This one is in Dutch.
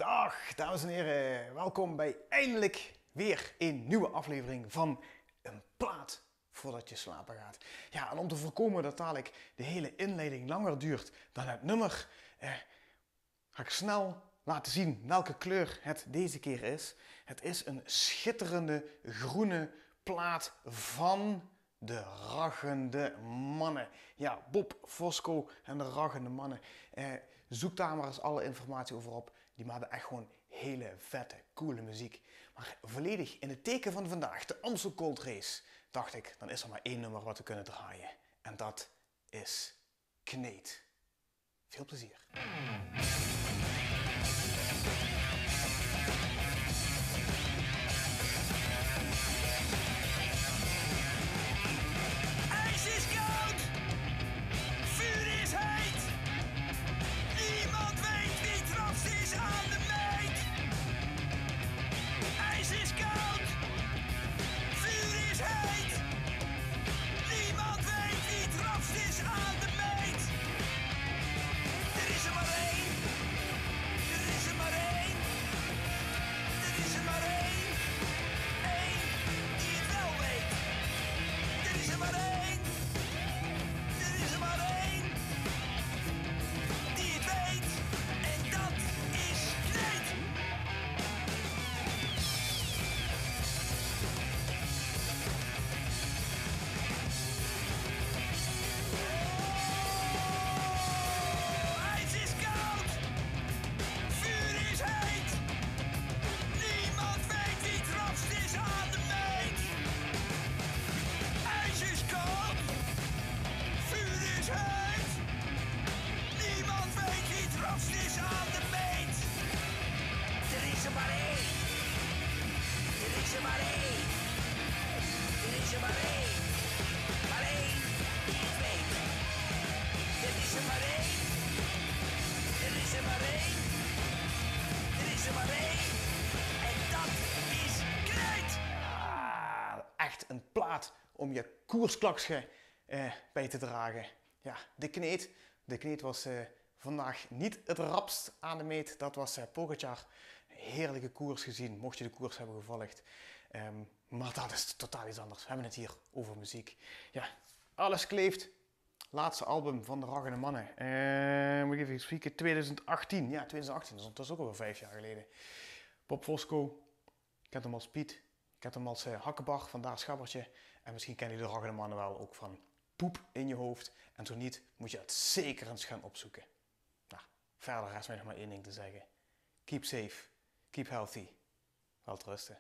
Dag, dames en heren. Welkom bij eindelijk weer een nieuwe aflevering van Een Plaat Voordat Je Slapen Gaat. Ja, en om te voorkomen dat dadelijk de hele inleiding langer duurt dan het nummer, ga ik snel laten zien welke kleur het deze keer is. Het is een schitterende groene plaat van de Rachende Mannen. Ja, Bob Fosco en de Rachende Mannen. Zoek daar maar eens alle informatie over op. Die maken echt gewoon hele vette, coole muziek. Maar volledig in het teken van vandaag, de Amstel Gold Race, dacht ik, dan is er maar één nummer wat we kunnen draaien. En dat is Kneed. Veel plezier. Echt een plaat om je koersklaksje bij te dragen. Ja, de Kneed. De Kneed was vandaag niet het rapst aan de meet. Dat was Pogačar. Heerlijke koers gezien, mocht je de koers hebben gevolgd. Maar dat is totaal iets anders. We hebben het hier over muziek. Ja, Alles Kleeft. Laatste album van de Rachende Mannen. Moet ik even spieken. 2018. Ja, 2018. Dat is ook alweer 5 jaar geleden. Bob Fosco. Ik ken hem als Piet. Ik ken hem als Hakkebach, vandaar Schabbertje. En misschien ken je de Rachende Mannen wel ook van poep in je hoofd. En zo niet, moet je het zeker eens gaan opzoeken. Nou, verder rest mij nog maar één ding te zeggen. Keep safe. Keep healthy. Welterusten.